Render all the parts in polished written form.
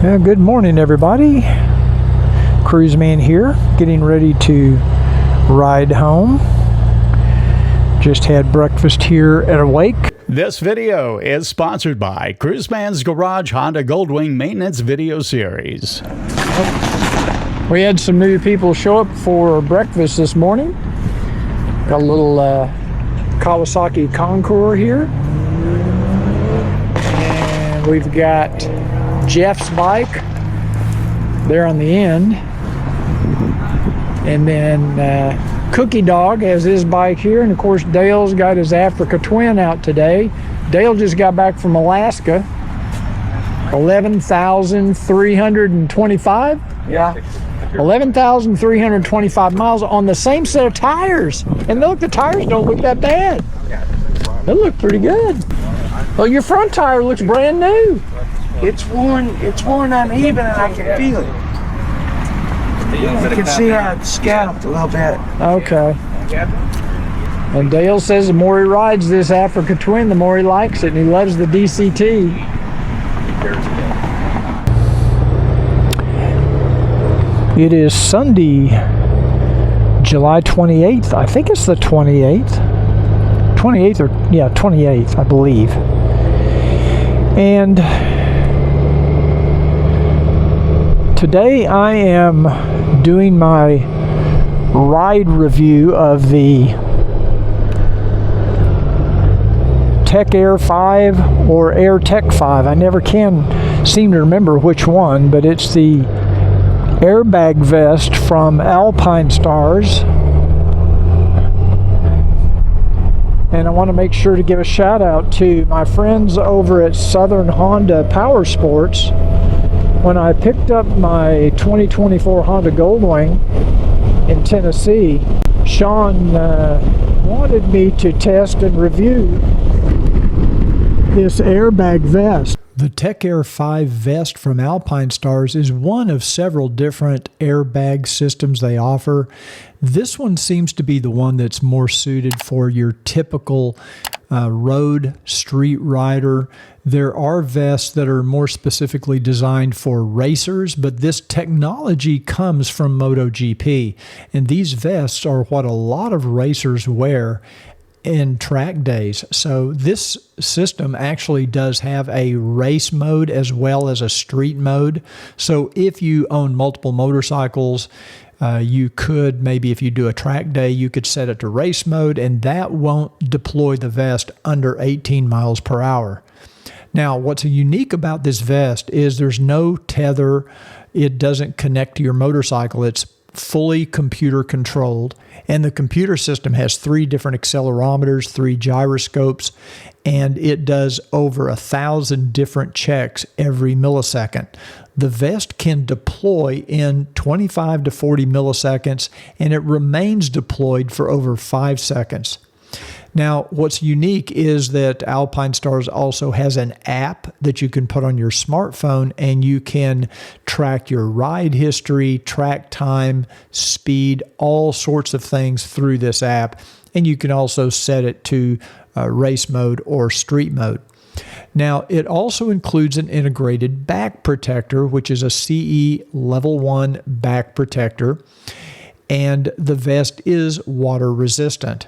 Good morning, everybody. Cruiseman here, getting ready to ride home. Just had breakfast here at Awake. This video is sponsored by Cruiseman's Garage Honda Goldwing Maintenance Video Series. We had some new people show up for breakfast this morning. Got a little Kawasaki Concours here. And we've got Jeff's bike there on the end. And then Cookie Dog has his bike here. And of course, Dale's got his Africa Twin out today. Dale just got back from Alaska. 11,325? Yeah. 11,325 miles on the same set of tires. And look, the tires don't look that bad. They look pretty good. Well, your front tire looks brand new. It's worn uneven and I can feel it. You can see how it's scalloped a little bit. Okay. And Dale says the more he rides this Africa Twin, the more he likes it, and he loves the DCT. It is Sunday, July 28th. I think it's the 28th. 28th, I believe. And today I am doing my ride review of the Tech Air 5 or Air Tech 5. I never can seem to remember which one, but it's the airbag vest from Alpinestars. And I want to make sure to give a shout out to my friends over at Southern Honda Power Sports. When I picked up my 2024 Honda Goldwing in Tennessee, Sean wanted me to test and review this airbag vest. The Tech Air 5 vest from Alpinestars is one of several different airbag systems they offer. This one seems to be the one that's more suited for your typical road street rider. There are vests that are more specifically designed for racers, but this technology comes from MotoGP. And these vests are what a lot of racers wear in track days. So this system actually does have a race mode as well as a street mode. So if you own multiple motorcycles, you could, maybe if you do a track day, you could set it to race mode, and that won't deploy the vest under 18 miles per hour. Now, what's unique about this vest is there's no tether. It doesn't connect to your motorcycle. It's fully computer controlled, and the computer system has 3 different accelerometers, 3 gyroscopes, and it does over 1,000 different checks every millisecond. The vest can deploy in 25 to 40 milliseconds, and it remains deployed for over 5 seconds. Now, what's unique is that Alpinestars also has an app that you can put on your smartphone, and you can track your ride history, track time, speed, all sorts of things through this app. And you can also set it to race mode or street mode. Now, it also includes an integrated back protector, which is a CE Level 1 back protector, and the vest is water resistant.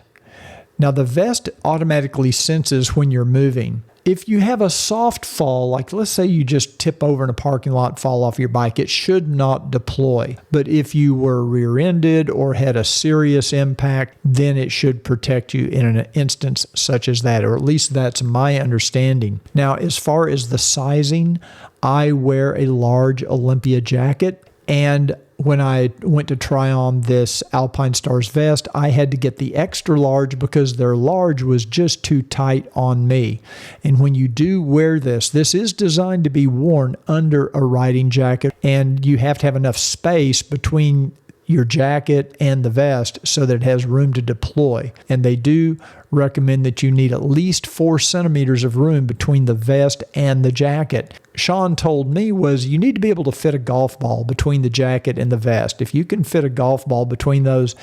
Now, the vest automatically senses when you're moving. If you have a soft fall, like let's say you just tip over in a parking lot, fall off your bike, it should not deploy. But if you were rear-ended or had a serious impact, then it should protect you in an instance such as that, or at least that's my understanding. Now, as far as the sizing, I wear a large Olympia jacket, and when I went to try on this Alpinestars vest, I had to get the extra large because their large was just too tight on me. And when you do wear this, this is designed to be worn under a riding jacket, and you have to have enough space between your jacket and the vest so that it has room to deploy. And they do recommend that you need at least 4 centimeters of room between the vest and the jacket. Sean told me was you need to be able to fit a golf ball between the jacket and the vest. If you can fit a golf ball between those,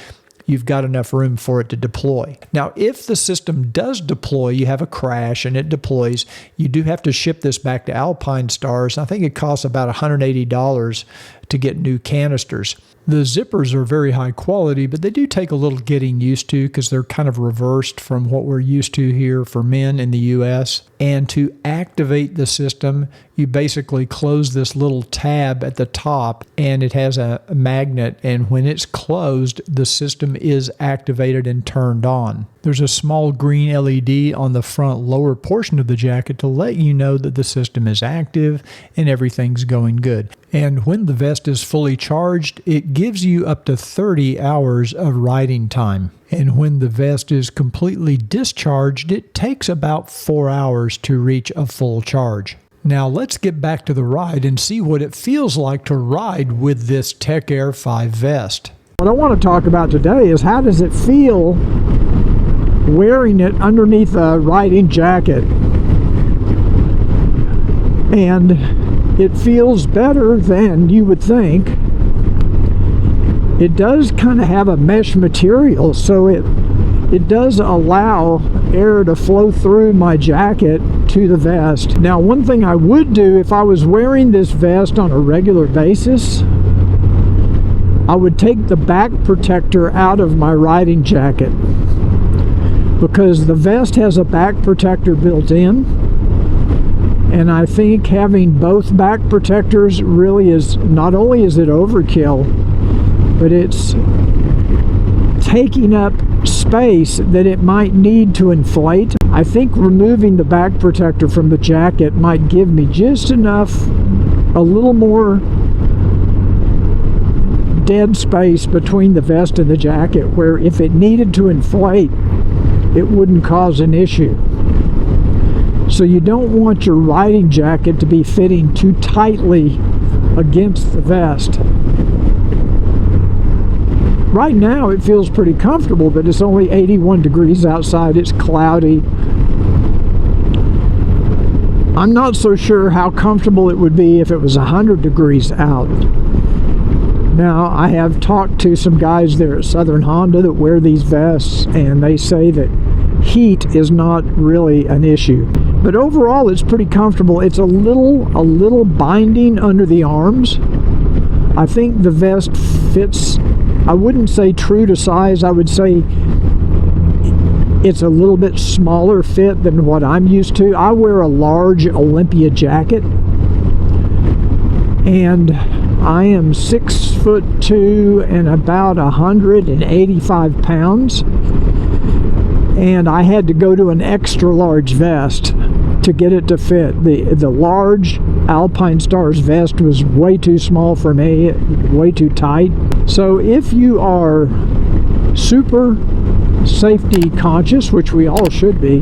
you've got enough room for it to deploy. Now, if the system does deploy, you have a crash and it deploys, you do have to ship this back to Alpinestars. I think it costs about $180 to get new canisters. The zippers are very high quality, but they do take a little getting used to because they're kind of reversed from what we're used to here for men in the US. And to activate the system, you basically close this little tab at the top and it has a magnet, and when it's closed, the system is activated and turned on. There's a small green LED on the front lower portion of the jacket to let you know that the system is active and everything's going good. And when the vest is fully charged, it gives you up to 30 hours of riding time. And when the vest is completely discharged, it takes about 4 hours to reach a full charge. Now let's get back to the ride and see what it feels like to ride with this Tech Air 5 vest. What I want to talk about today is how does it feel wearing it underneath a riding jacket. And it feels better than you would think. It does kind of have a mesh material, so it does allow air to flow through my jacket to the vest. Now, one thing I would do if I was wearing this vest on a regular basis, I would take the back protector out of my riding jacket, because the vest has a back protector built in, and I think having both back protectors really is, not only is it overkill, but it's taking up space that it might need to inflate. I think removing the back protector from the jacket might give me just enough, a little more dead space between the vest and the jacket, where if it needed to inflate, it wouldn't cause an issue. So you don't want your riding jacket to be fitting too tightly against the vest. Right now it feels pretty comfortable, but it's only 81 degrees outside, it's cloudy. I'm not so sure how comfortable it would be if it was 100 degrees out. Now, I have talked to some guys there at Southern Honda that wear these vests, and they say that heat is not really an issue. But overall, it's pretty comfortable. It's a little binding under the arms. I think the vest fits, I wouldn't say true to size, I would say it's a little bit smaller fit than what I'm used to. I wear a large Olympia jacket, and I am 6'2" and about 185 pounds, and I had to go to an extra large vest to get it to fit. The large Alpinestars vest was way too small for me, way too tight. So if you are super safety conscious, which we all should be,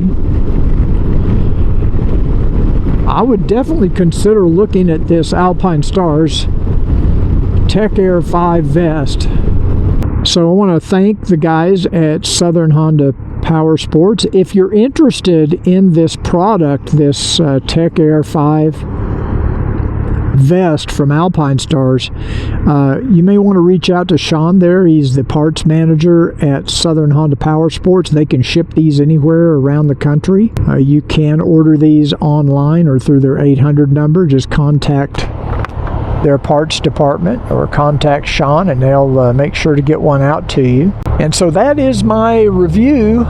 I would definitely consider looking at this Alpinestars Tech Air 5 vest. So I want to thank the guys at Southern Honda Power Sports. If you're interested in this product, this Tech Air 5 vest from Alpinestars, you may want to reach out to Sean there. He's the parts manager at Southern Honda Power Sports. They can ship these anywhere around the country. You can order these online or through their 800 number. Just contact their parts department or contact Sean, and they'll make sure to get one out to you. And so that is my review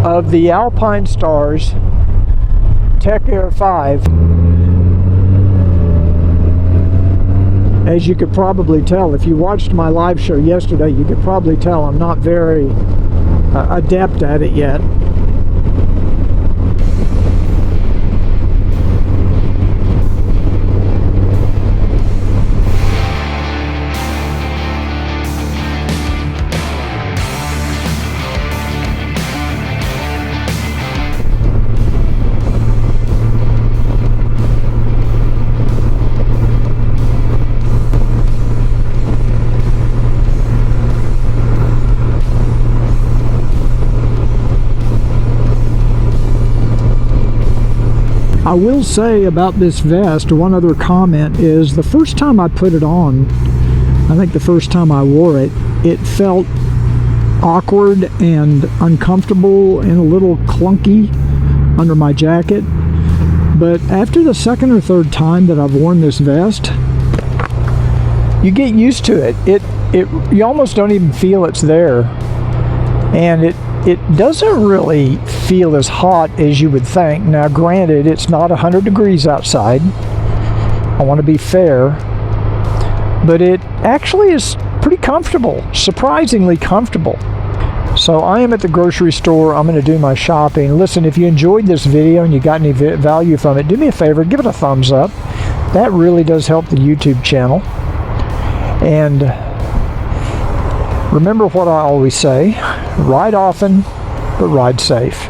of the Alpinestars Tech Air 5. As you could probably tell, if you watched my live show yesterday, you could probably tell I'm not very adept at it yet. I will say about this vest, one other comment is the first time I put it on, I think the first time I wore it, it felt awkward and uncomfortable and a little clunky under my jacket. But after the second or third time that I've worn this vest, you get used to it. You almost don't even feel it's there, and it doesn't really feel as hot as you would think. Now granted, it's not 100 degrees outside, I want to be fair, but it actually is pretty comfortable, surprisingly comfortable. So I am at the grocery store. I'm going to do my shopping. Listen, if you enjoyed this video and you got any value from it, do me a favor, give it a thumbs up. That really does help the YouTube channel. And remember what I always say, ride often, but ride safe.